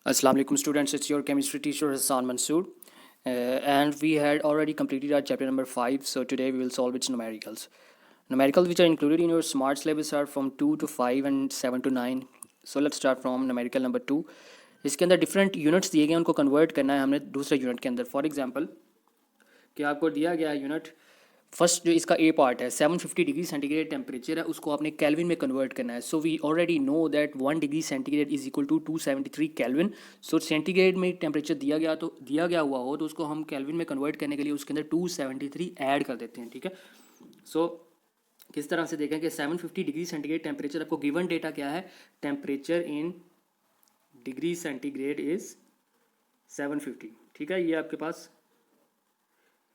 Assalamu alaikum students, it's your chemistry teacher Hassan Mansoor, and we had already completed our chapter number 5, so today we will solve its numericals. Numericals which are included in your smart syllabus are from 2 to 5 and 7 to 9. So let's start from numerical number 2. इसके अंदर different units दिए गए हैं, उनको convert करना है हमने दूसरे यूनिट के अंदर. फॉर एग्जांपल कि आपको दिया गया यूनिट फर्स्ट जो इसका ए पार्ट है 750 डिग्री सेंटीग्रेड टेम्परेचर है, उसको आपने केल्विन में कन्वर्ट करना है. So we already know that 1 degree centigrade is equal to 273 Kelvin. So centigrade में टेम्परेचर दिया गया हुआ हो तो उसको हम केल्विन में कन्वर्ट करने के लिए उसके अंदर 273 ऐड कर देते हैं. ठीक है. सो किस तरह से देखें कि 750 डिग्री सेंटीग्रेड टेम्परेचर, आपको गिवन डेटा क्या है, temperature in degree centigrade is 750. ठीक है, ये आपके पास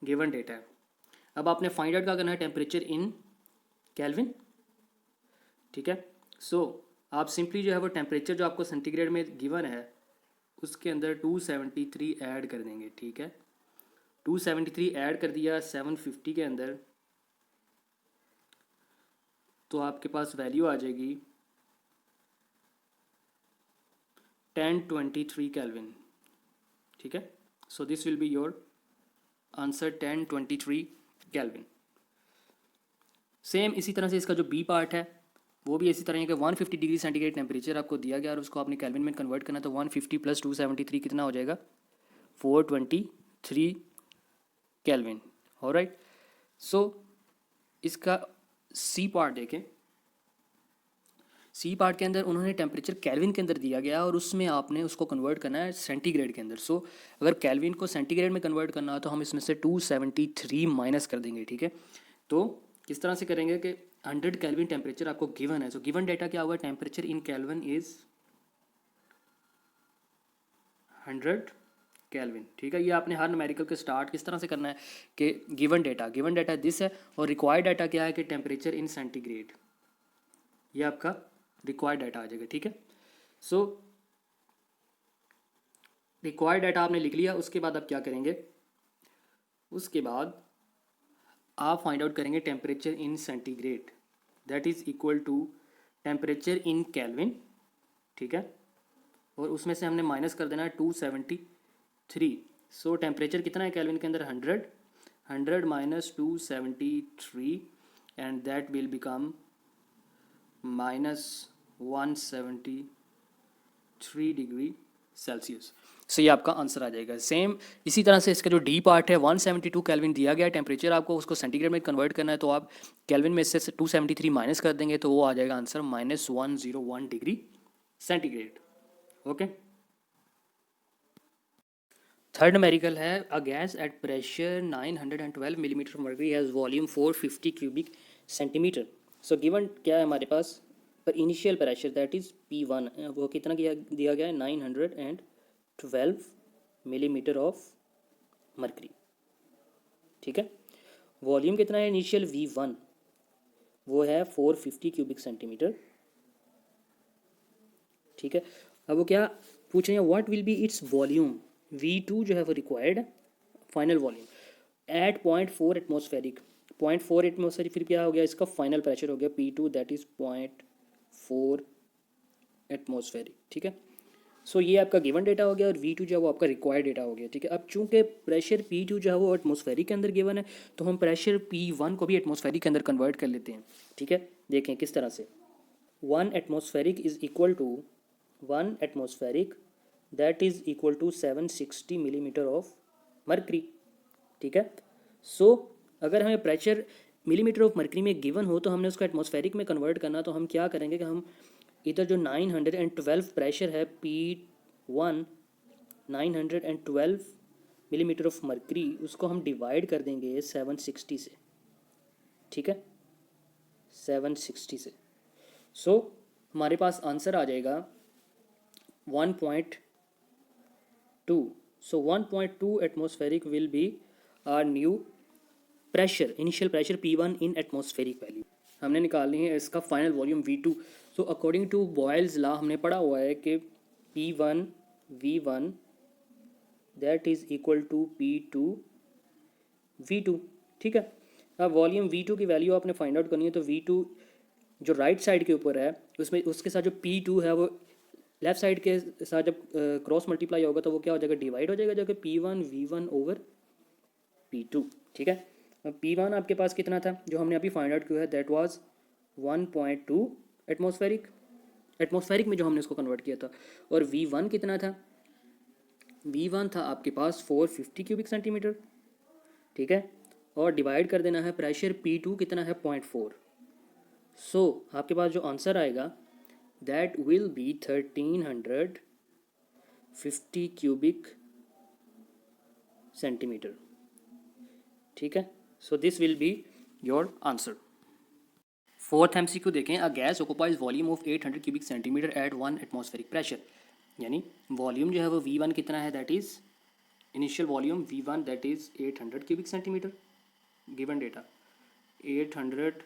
गिवन डेटा है. अब आपने फाइंड आउट क्या करना है, टेम्परेचर इन केल्विन. ठीक है. सो आप सिंपली जो है वो टेम्परेचर जो आपको सेंटीग्रेड में गिवन है उसके अंदर 273 ऐड कर देंगे. ठीक है, 273 ऐड कर दिया 750 के अंदर, तो आपके पास वैल्यू आ जाएगी 1023 केल्विन. ठीक है. So this will be your answer 1023 kelvin. Same इसी तरह से इसका जो बी पार्ट है वो भी इसी तरह है कि 150 डिग्री सेंटीग्रेड टेम्परेचर आपको दिया गया और उसको आपने केल्विन में कन्वर्ट करना, तो 150 प्लस 273 कितना हो जाएगा, 423 केल्विन. ऑलराइट. सो इसका सी पार्ट देखें. सी पार्ट के अंदर उन्होंने टेम्परेचर केल्विन के अंदर दिया गया और उसमें आपने उसको कन्वर्ट करना है सेंटीग्रेड के अंदर. सो अगर केल्विन को सेंटीग्रेड में कन्वर्ट करना हो तो हम इसमें से 273 माइनस कर देंगे. ठीक है. तो किस तरह से करेंगे कि 100 केल्विन टेम्परेचर आपको गिवन है. सो गिवन डेटा क्या हुआ, temperature in kelvin is 100 kelvin. ठीक है. ये आपने हर न्यूमेरिकल के स्टार्ट किस तरह से करना है कि गिवन डेटा दिस है और रिक्वायर्ड डाटा क्या है कि टेम्परेचर इन सेंटीग्रेड. ये आपका रिक्वायर्ड डाटा आ जाएगा. ठीक है. सो रिक्वायर्ड डाटा आपने लिख लिया. उसके बाद आप क्या करेंगे, उसके बाद आप फाइंड आउट करेंगे temperature in centigrade, that is equal to temperature in Kelvin. ठीक है. और उसमें से हमने माइनस कर देना है 273. सो टेम्परेचर कितना है केल्विन के अंदर, 100 minus 273 and that will become -173 degree Celsius. So ये आपका आंसर आ जाएगा. सेम इसी तरह से इसका जो डी पार्ट है 172 केल्विन दिया गया टेम्परेचर, आपको उसको सेंटीग्रेड में कन्वर्ट करना है, तो आप केल्विन में से 273 माइनस कर देंगे तो वो आ जाएगा answer -101 degree centigrade. Okay. Third numerical है, a gas at pressure 912 millimetre mercury has volume 450 cubic centimetre. So given क्या है हमारे पास, पर initial pressure that is P1, वो कितना दिया गया है, 912 मिलीमीटर ऑफ मर्करी. ठीक है. वॉल्यूम कितना है इनिशियल V1, वो है 450 क्यूबिक सेंटीमीटर. ठीक है. अब वो क्या पूछ रहे हैं, what will be its volume. V2 जो है वो रिक्वायर्ड है, final volume at 0.4 atmospheric. 0.4 atmospheric फिर क्या हो गया, इसका फाइनल प्रेशर हो गया P2 दैट इज़ 0.4 एटमॉस्फेरिक. ठीक है. सो ये आपका गिवन डेटा हो गया और V2 जो है वो आपका रिक्वायर्ड डेटा हो गया. ठीक है. अब चूंकि प्रेशर P2 जो है वो एटमॉस्फेरिक के अंदर गिवन है तो हम प्रेशर P1 को भी एटमॉस्फेरिक के अंदर कन्वर्ट कर लेते हैं. ठीक है. देखें किस तरह से, 1 atmospheric is equal to 1 atmospheric that is equal to 760 millimetre of mercury. ठीक है. सो अगर हमें प्रेशर मिलीमीटर ऑफ मर्करी में गिवन हो तो हमने उसको एटमॉस्फेरिक में कन्वर्ट करना, तो हम क्या करेंगे कि हम इधर जो 912 प्रेशर है P1, 912 मिलीमीटर ऑफ मर्करी, उसको हम डिवाइड कर देंगे 760 से. ठीक है, 760 से. सो हमारे पास आंसर आ जाएगा 1.2. So 1.2 atmospheric will be our new pressure, initial pressure P1 in atmospheric value. हमने निकालनी है इसका final volume V2. So according to Boyle's law हमने पढ़ा हुआ है कि P1 V1 that is equal to P2 V2. ठीक है. अब वॉल्यूम V2 की वैल्यू आपने फाइंड आउट करनी है, तो V2 जो राइट साइड के ऊपर है उसमें उसके साथ जो P2 है वो लेफ्ट साइड के साथ जब क्रॉस मल्टीप्लाई होगा तो वो क्या हो जाएगा, डिवाइड हो जाएगा, जो कि P1 ओवर P2, ठीक है। अब P1 आपके पास कितना था जो हमने अभी फाइंड आउट किया है, दैट वाज 1.2 एटमॉस्फेरिक में जो हमने उसको कन्वर्ट किया था। और V1 कितना था, V1 था आपके पास 450 क्यूबिक सेंटीमीटर, ठीक है। और डिवाइड कर देना है प्रेशर P2 कितना है 0.4। सो आपके पास जो आंसर आएगा that will be 1350 cubic centimetre, ठीक है। So this will be your answer. Fourth MCQ देखें, a gas occupies volume of 800 cubic centimetre at 1 atmospheric pressure, यानी वॉल्यूम जो है वो V1 कितना है, that is initial volume V1 that is 800 cubic centimetre, given data 800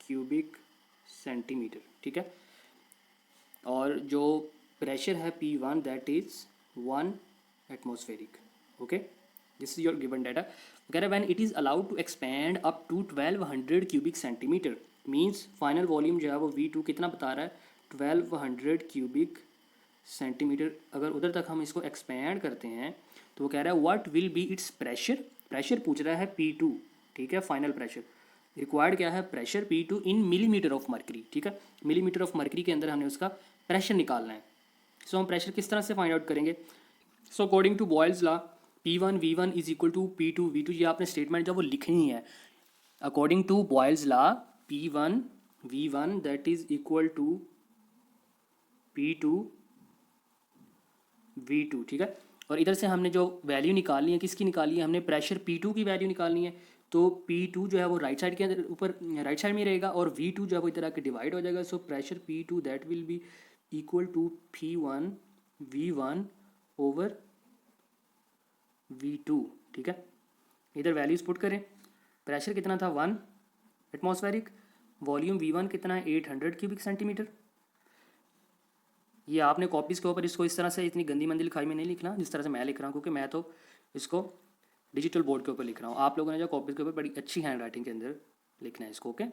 cubic centimetre, ठीक है। और जो प्रेशर है P1 that is 1 atmospheric, okay, this is your given data. कह रहा है when it is allowed to expand up to 1200 cubic centimetre, means final volume जो है वो V2 कितना बता रहा है, 1200 क्यूबिक सेंटीमीटर। अगर उधर तक हम इसको एक्सपेंड करते हैं तो वो कह रहा है what will be it's pressure, pressure पूछ रहा है P2, ठीक है, फाइनल प्रेशर रिक्वायर्ड क्या है, pressure P2 in millimetre of mercury, ठीक है। मिलीमीटर ऑफ मर्करी के अंदर हमने उसका प्रेशर निकालना है। सो हम प्रेशर किस तरह से फाइंड आउट करेंगे, so according to Boyle's law P1 V1 is equal to P2 V2, ये आपने स्टेटमेंट जब वो लिखनी है, according to Boyle's law P1 V1 that is equal to P2 V2, ठीक है। और इधर से हमने जो वैल्यू निकालनी है, किसकी निकाली है, हमने प्रेशर P2 की वैल्यू निकालनी है। तो P2 जो है वो राइट साइड के अंदर ऊपर राइट साइड में रहेगा और V2 जो है वो इधर आके डिवाइड हो जाएगा। So pressure P2 that will be equal to P1 V1 over V2, ठीक है। इधर वैल्यूज पुट करें, प्रेशर कितना था 1 एटमॉस्फेरिक, वॉल्यूम V1 कितना है 800 क्यूबिक सेंटीमीटर। ये आपने कॉपीज़ के ऊपर इसको इस तरह से इतनी गंदी मंदी लिखाई में नहीं लिखना जिस तरह से मैं लिख रहा हूँ, क्योंकि मैं तो इसको डिजिटल बोर्ड के ऊपर लिख रहा हूँ। आप लोगों ने जो कॉपीज़ के ऊपर बड़ी अच्छी हैंड राइटिंग के अंदर लिखना है इसको, ओके।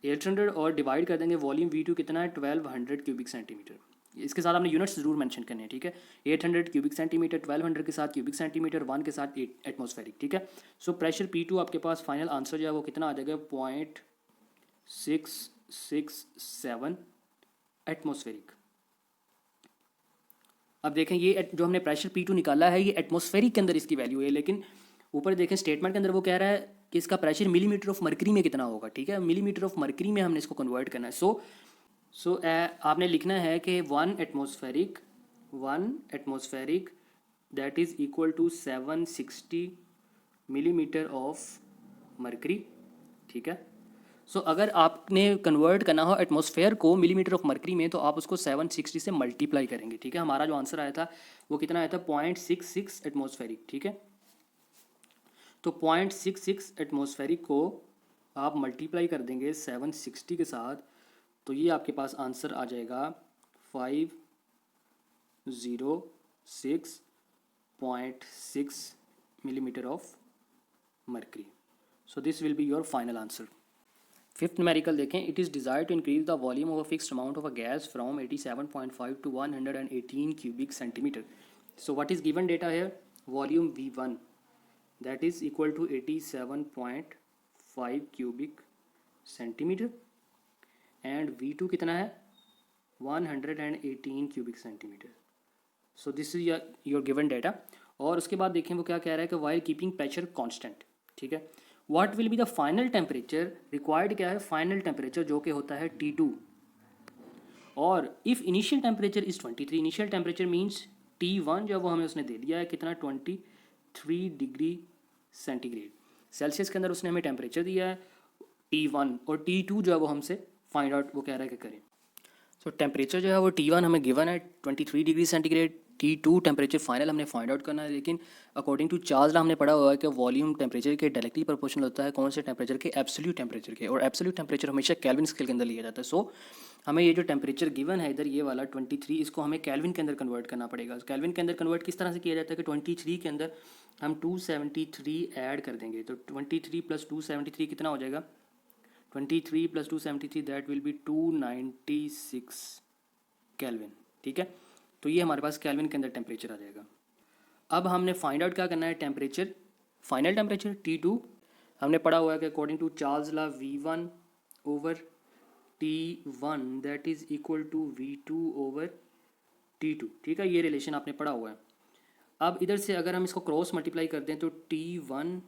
800 और डिवाइड कर देंगे वॉल्यूम V2 कितना है 1200 क्यूबिक सेंटीमीटर। इसके साथ आपने यूनिट्स जरूर मेंशन करने हैं, ठीक है। 800 क्यूबिक सेंटीमीटर, 1200 के साथ क्यूबिक सेंटीमीटर, 1 के साथ एटमॉस्फेरिक, ठीक है। सो प्रेशर P2 आपके पास फाइनल आंसर जो है वो कितना आ जाएगा 0.667 एटमॉस्फेरिक। अब देखें ये जो हमने प्रेशर P2 निकाला है ये एटमॉस्फेरिक के अंदर इसकी वैल्यू है, लेकिन ऊपर देखें स्टेटमेंट के अंदर वो कह रहा है कि इसका प्रेशर मिलीमीटर ऑफ मर्करी में कितना होगा, ठीक है। मिलीमीटर ऑफ मर्करी में हमने इसको कन्वर्ट करना है। सो आपने लिखना है कि 1 atmospheric that is equal to 760 millimetre of mercury, ठीक है। सो अगर आपने कन्वर्ट करना हो एटमॉस्फेयर को मिलीमीटर ऑफ मर्करी में तो आप उसको 760 से मल्टीप्लाई करेंगे, ठीक है। हमारा जो आंसर आया था वो कितना आया था 0.66 एटमॉस्फेरिक, ठीक है। तो 0.66 एटमॉस्फेरिक को आप मल्टीप्लाई कर देंगे 760 के साथ, तो ये आपके पास आंसर आ जाएगा 506.6 millimetre of mercury. So this will be your final answer. Fifth numerical देखें, it is desire to increase the volume of a fixed amount of a gas from 87.5 to 118 cubic centimetre. So what is given data है, volume V1 that is equal to 87.5 cubic centimetre and V2 कितना है 118 cubic centimetre. So this is your given data. और उसके बाद देखें वो क्या कह रहा है कि वाइल कीपिंग प्रेशर कांस्टेंट, ठीक है। What will be the final temperature required, क्या है फाइनल टेम्परेचर जो कि होता है T2। और if initial temperature is 23, initial temperature means T1 जो है वो हमें उसने दे दिया है कितना 23 डिग्री सेंटीग्रेड सेल्सियस के अंदर उसने हमें टेम्परेचर दिया है T1, और T2 जो है वो हमसे फाइंड आउट वो कह रहा है कि करें। सो टेम्परेचर जो है वो T1 हमें गिवन है 23 degree centigrade, T2 temperature final हमने फाइंड आउट करना है। लेकिन अकॉर्डिंग टू चार्ल्स लॉ हमने पढ़ा हुआ है कि वॉल्यूम टेम्परेचर के डायरेक्टली प्रोपोर्शनल होता है कौन से टेम्परेचर के, एब्सोल्यूट टेम्परेचर के, और एब्सोल्यूट टेम्परेचर हमेशा केल्विन स्केल के अंदर लिया जाता है। सो हमें ये जो टेम्परेचर गिवन है इधर ये वाला 23, इसको हमें केल्विन के अंदर कन्वर्ट करना पड़ेगा। केल्विन के अंदर कन्वर्ट किस तरह से किया जाता है कि 23 के अंदर हम 273 ऐड कर देंगे, तो 23 प्लस 273 कितना हो जाएगा 23 plus 273 that will B 296 kelvin, ठीक है। तो ये हमारे पास केल्विन के अंदर टेम्परेचर आ जाएगा। अब हमने फाइंड आउट क्या करना है, टेम्परेचर, फाइनल टेम्परेचर T2। हमने पढ़ा हुआ है कि according to Charles law V1 over T1 that is equal to V2 over T2, ठीक है, ये रिलेशन आपने पढ़ा हुआ है। अब इधर से अगर हम इसको क्रॉस मल्टीप्लाई करते हैं तो T1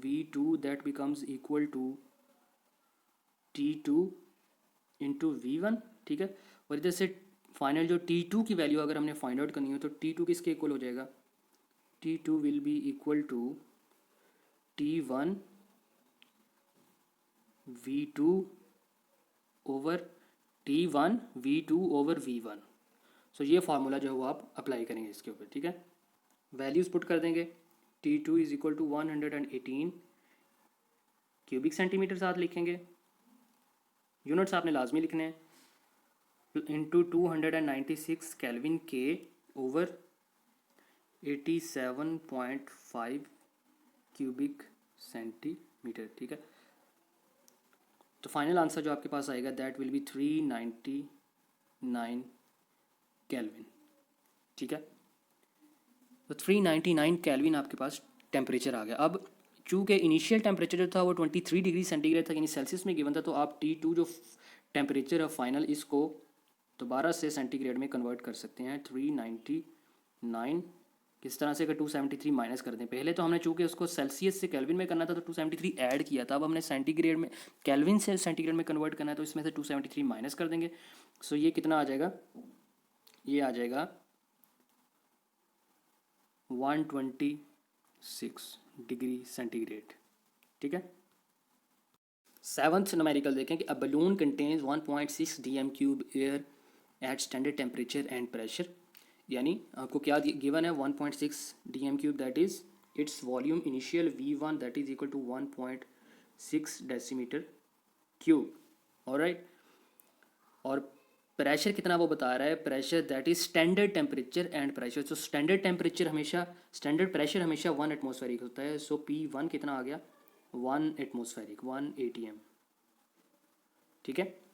V2 that becomes equal to T2 into V1, ठीक है। और इधर से फाइनल जो T2 की वैल्यू अगर हमने फाइंड आउट करनी हो तो T2 किसके इक्वल हो जाएगा, T2 will be equal to T1 V2 over T1 V2 over V1। So ये फार्मूला जो है वो आप अप्लाई करेंगे इसके ऊपर, ठीक है। वैल्यूज़ पुट कर देंगे, T2 is equal to 118 cubic centimetre साथ लिखेंगे, यूनिट्स आपने लाजमी लिखने हैं, इंटू 296 केल्विन के ओवर 87.5 क्यूबिक सेंटीमीटर, ठीक है। तो फाइनल आंसर जो आपके पास आएगा दैट विल बी 399 केल्विन, ठीक है। तो 399 केल्विन आपके पास टेम्परेचर आ गया। अब चूँकि इनिशियल टेम्परेचर जो था वो 23 डिग्री सेंटीग्रेड था, यानी सेल्सियस में गिवन था, तो आप T2 जो टेम्परेचर है फाइनल इसको दोबारा से सेंटीग्रेड में कन्वर्ट कर सकते हैं। 399 किस तरह से, अगर 273 माइनस कर दें, पहले तो हमने चूँकि उसको सेल्सियस से केल्विन में करना था तो 273 ऐड किया था, अब हमने सेंटीग्रेड में, केल्विन से सेंटीग्रेड में कन्वर्ट करना है तो इसमें से 273 माइनस कर देंगे। सो ये कितना आ जाएगा, ये आ जाएगा 126 डिग्री सेंटीग्रेड, ठीक है। सेवंथ न्यूमेरिकल देखें कि a balloon contains 1.6 dm³ air at standard temperature and pressure, यानी आपको क्या गिवन है, 1.6 dm³ that is its volume initial V1 that is equal to 1.6 decimetre cube, alright. और प्रेशर कितना वो बता रहा है, pressure that is standard temperature and pressure. तो स्टैंडर्ड टेम्परेचर हमेशा, स्टैंडर्ड प्रेशर हमेशा 1 एटमॉस्फेरिक होता है। सो P1 कितना आ गया, 1 एटमॉस्फेरिक, 1 ATM, ठीक है।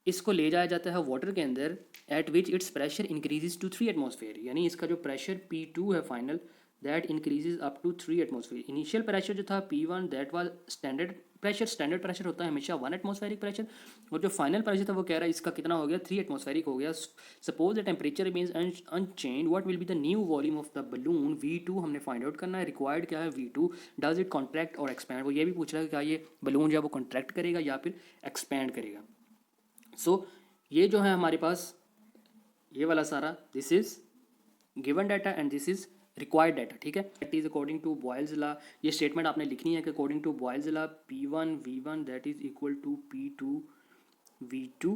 इसको ले जाया जाता है वाटर के अंदर at which its pressure increases to 3 atmosphere, यानी इसका जो प्रेशर P2 है final that increases up to 3 atmosphere. Initial pressure जो था P1 that was standard pressure, standard pressure होता है हमेशा 1 एटमॉस्फेरिक प्रेशर, और जो फाइनल प्रेशर था वो कह रहा है इसका कितना हो गया, 3 एटमॉस्फेरिक हो गया। Suppose the temperature remains unchanged, what will be the new volume of the balloon, V2 हमने फाइंड आउट करना है। रिक्वायर्ड क्या है, V2, डज इट कॉन्ट्रैक्ट और एक्सपैंड, वो ये भी पूछ रहा है क्या ये बलून जो है वो कॉन्ट्रैक्ट करेगा या फिर एक्सपैंड करेगा। सो ये जो है हमारे पास ये वाला सारा, this is given data and this is required data, ठीक है। That is according to Boyle's law, ये स्टेटमेंट आपने लिखनी है कि according to Boyle's law P1 V1 that is equal to P2 V2,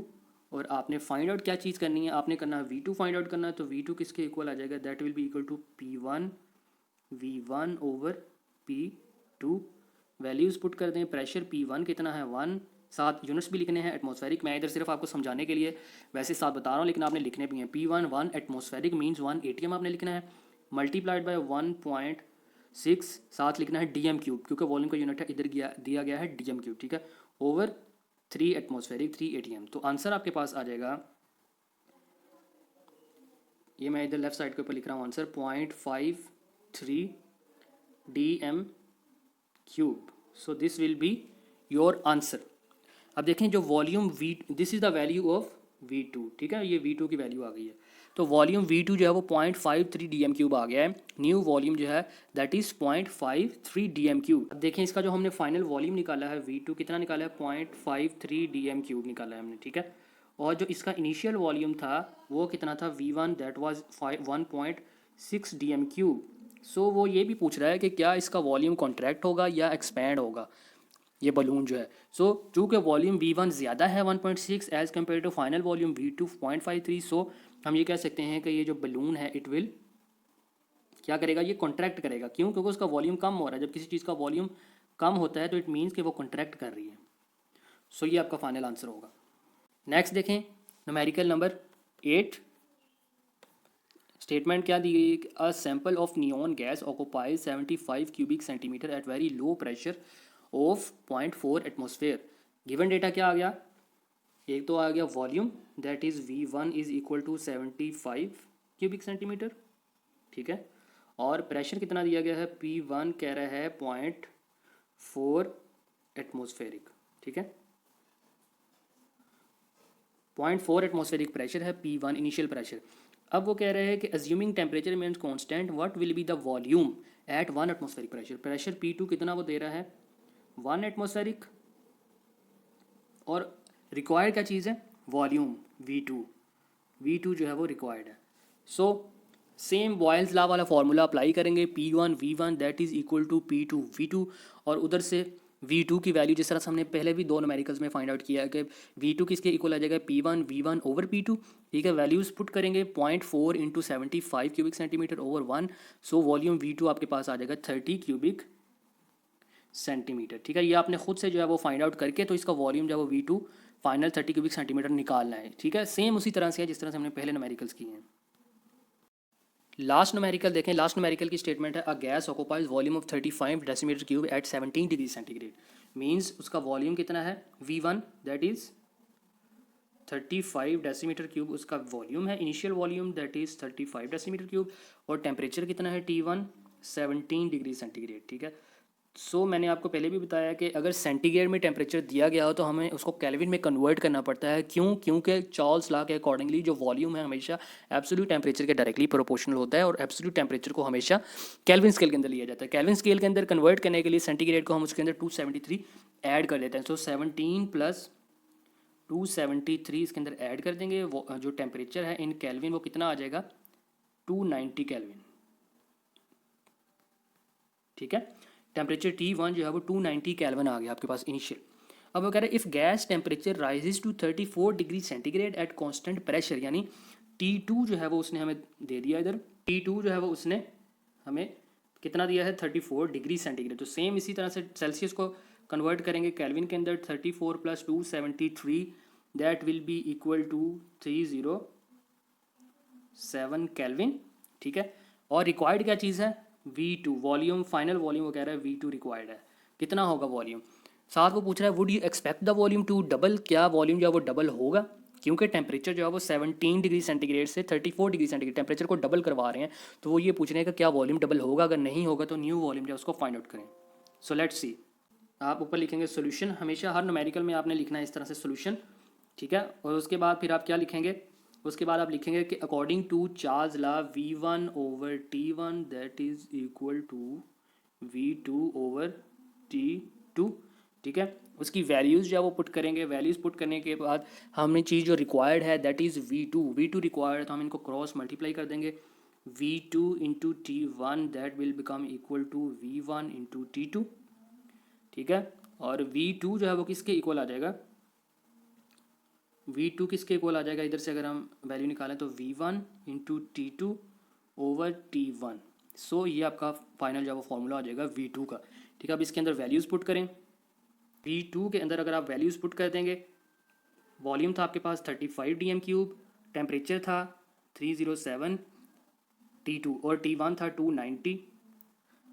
और आपने फाइंड आउट क्या चीज़ करनी है, आपने करना है V2 फाइंड आउट करना है, तो V2 किसके इक्वल आ जाएगा, that will be equal to P1 V1 over P2। Values put कर दें, प्रेशर P1 कितना है 1, साथ यूनिट्स भी लिखने हैं एटमॉस्फेरिक, मैं इधर सिर्फ आपको समझाने के लिए वैसे साथ बता रहा हूँ, लेकिन आपने लिखने भी हैं। P1 1 एटमॉस्फेरिक मीन्स 1 ATM आपने लिखना है, मल्टीप्लाइड बाय 1.6, साथ लिखना है DM क्यूब, क्योंकि वॉल्यूम का यूनिट है इधर दिया गया है DM क्यूब, ठीक है, ओवर 3 एटमॉस्फेरिक 3 ATM। तो आंसर आपके पास आ जाएगा, ये मैं इधर लेफ्ट साइड के ऊपर लिख रहा हूँ answer, 0.53 DM cube. So this will be your answer. अब देखें जो volume V, this is the value of V2, ठीक है, ये V2 की वैल्यू आ गई है। तो वॉल्यूम V2 जो है वो 0.53 DM क्यूब आ गया है। न्यू वॉल्यूम जो है दैट इज़ 0.53 DM क्यूब। अब देखें इसका जो हमने फाइनल वॉल्यूम निकाला है V2 कितना निकाला है, 0.53 DM क्यूब निकाला है हमने, ठीक है। और जो इसका इनिशियल वॉल्यूम था वो कितना था V1 that was 1.6 DM cube. So वो ये भी पूछ रहा है कि क्या इसका वॉल्यूम कॉन्ट्रैक्ट होगा या एक्सपैंड होगा ये बलून जो है। सो चूँकि वॉल्यूम V1 ज़्यादा है 1.6 as compare to final volume V2 0.53, so हम ये कह सकते हैं कि ये जो बलून है इट विल क्या करेगा, ये कॉन्ट्रैक्ट करेगा। क्यों, क्योंकि उसका वॉल्यूम कम हो रहा है। जब किसी चीज़ का वॉल्यूम कम होता है तो इट मीन्स कि वो कॉन्ट्रैक्ट कर रही है। सो ये आपका फाइनल आंसर होगा। नेक्स्ट देखें न्यूमेरिकल नंबर 8, स्टेटमेंट क्या दी गई, a sample of neon gas occupies 75 cubic centimetre at very low pressure of 0.4 atmosphere. Given data क्या आ गया, एक तो आ गया volume that is V1 is equal to 75 cubic centimetre, ठीक है। और प्रेशर कितना दिया गया है, P1 कह रहा है 0.4 एटमॉस्फेरिक, ठीक है। 0.4 एटमॉस्फेरिक प्रेशर है, P1 इनिशियल प्रेशर। अब वो कह रहे हैं कि assuming temperature remains constant what will be the volume at 1 atmospheric pressure. Pressure P2 कितना वो दे रहा है, 1 एटमॉस्फेरिक, और रिक्वायर्ड क्या चीज़ है, वॉल्यूम V2 जो है वो रिक्वायर्ड है। सो सेम बॉयल्स लॉ वाला फॉर्मूला अप्लाई करेंगे, P1 V1 that is equal to P2 V2, और उधर से V2 की वैल्यू जिस तरह से हमने पहले भी दो न्यूमेरिकल्स में फाइंड आउट किया है कि V2 किसके इक्वल आ जाएगा, P1 V1 ओवर P2, ठीक है। वैल्यूज़ पुट करेंगे 0.4 into 75 cubic centimetre over 1, so volume V2 आपके पास आ जाएगा 30 क्यूबिक सेंटीमीटर, ठीक है। ये आपने खुद से जो है वो फाइंड आउट करके तो इसका वॉल्यूम जो है वो V2 फाइनल 30 क्यूबिक सेंटीमीटर निकालना है, ठीक है। सेम उसी तरह से है जिस तरह से हमने पहले न्यूमेरिकल्स किए हैं। लास्ट न्यूमेरिकल देखें, लास्ट न्यूमेरिकल की स्टेटमेंट है, a gas occupies volume of 35 decimetre cube at 17 degree centigrade, means उसका वॉल्यूम कितना है, V1 that is 35 decimetre cube उसका वॉल्यूम है, initial volume that is 35 decimetre cube, और टेम्परेचर कितना है T1 17 डिग्री सेंटीग्रेड, ठीक है। सो मैंने आपको पहले भी बताया कि अगर सेंटीग्रेड में टेम्परेचर दिया गया हो तो हमें उसको केल्विन में कन्वर्ट करना पड़ता है, क्यों, क्योंकि चार्ल्स लॉ के अकॉर्डिंगली जो वॉल्यूम है हमेशा एब्सोल्यूट टेम्परेचर के डायरेक्टली प्रोपोर्शनल होता है, और एब्सोल्यूट टेम्परेचर को हमेशा केल्विन स्केल के अंदर लिया जाता है। केल्विन स्केल के अंदर कन्वर्ट करने के लिए सेंटीग्रेड को हम उसके अंदर 273 ऐड कर लेते हैं, सो 17 प्लस 273 इसके अंदर ऐड कर देंगे, वो जो टेम्परेचर है इन केल्विन वो कितना आ जाएगा, 290 केल्विन, ठीक है। टेम्परेचर T1 जो है वो 290 केल्विन आ गया आपके पास इनिशियल। अब वो कह रहे हैं if gas temperature rises to 34 degree centigrade at constant pressure, यानी T2 जो है वो उसने हमें दे दिया, इधर T2 जो है वो उसने हमें कितना दिया है, 34 डिग्री सेंटीग्रेड। तो सेम इसी तरह से सेल्सियस को कन्वर्ट करेंगे केल्विन के अंदर, 34 plus 273 that will be equal to 307 kelvin, ठीक है। और रिक्वायर्ड क्या चीज़ है, V2 वॉल्यूम, फाइनल वॉल्यूम वो कह रहा है V2 रिक्वायर्ड है, कितना होगा वॉल्यूम। साथ वो पूछ रहा है would you expect the volume to double, क्या वॉल्यूम जो है वो डबल होगा, क्योंकि टेम्परेचर जो है वो 17 डिग्री सेंटीग्रेड से 34 डिग्री सेंटीग्रेड टेम्परेचर को डबल करवा रहे हैं, तो वो ये पूछ रहे हैं कि क्या वॉल्यूम डबल होगा, अगर नहीं होगा तो न्यू वॉल्यूम जो है उसको फाइंड आउट करें। सो लेट्स सी, आप ऊपर लिखेंगे सोल्यूशन, हमेशा हर न्यूमेरिकल में आपने लिखना है इस तरह से सोल्यूशन, ठीक है। और उसके बाद फिर आप क्या लिखेंगे, उसके बाद आप लिखेंगे कि according to Charles law V1 over T1 that is equal to V2 over T2, ठीक है। उसकी वैल्यूज़ जो है वो पुट करेंगे, वैल्यूज़ पुट करने के बाद हमने चीज़ जो रिक्वायर्ड है दैट इज़ V2 रिक्वायर्ड है, तो हम इनको क्रॉस मल्टीप्लाई कर देंगे, V2 into T1 that will become equal to V1 into T2, ठीक है। और V2 जो है वो किसके इक्वल आ जाएगा, V2 किसके इक्वल आ जाएगा, इधर से अगर हम वैल्यू निकालें तो V1 into T2 over T1। सो ये आपका फाइनल जो है वो फॉर्मूला आ जाएगा V2 का, ठीक है। अब इसके अंदर वैल्यूज़ पुट करें, V2 के अंदर अगर आप वैल्यूज़ पुट कर देंगे, वॉल्यूम था आपके पास 35 DM क्यूब, टेम्परेचर था 307 T2, और T1 था 290,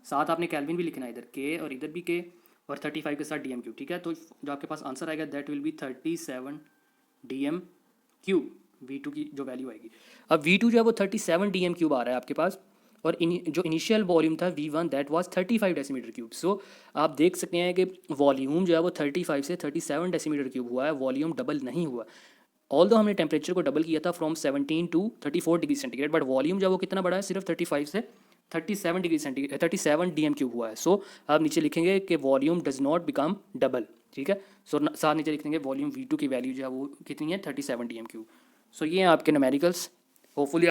साथ आपने केल्विन भी लिखना है इधर K और इधर भी K, और 35 के साथ DM क्यूब, ठीक है। तो जो आपके पास आंसर आएगा that will B 37 DM cube, V2 की जो वैल्यू आएगी। अब V2 जो है वो 37 DM क्यूब आ रहा है आपके पास, और जो इनिशियल वॉल्यूम था V1 that was 35 decimetre cube. So आप देख सकते हैं कि वॉल्यूम जो है वो 35 से 37 डेसीमीटर क्यूब हुआ है, वॉल्यूम डबल नहीं हुआ। ऑल दो हमने टेम्परेचर को डबल किया था from 17 to 34 degree centigrade, but volume जो है वो कितना बड़ा है, सिर्फ 35 से 37 डिग्री सेंटीग्रेड 37 DM क्यूब हुआ है। सो आप नीचे लिखेंगे कि volume does not become double, ठीक है। सो साथ नीचे लिख देंगे वॉल्यूम V2 की वैल्यू जो है वो कितनी है, 37 DM क्यूब। सो ये हैं आपके न्यूमेरिकल्स, होपफुली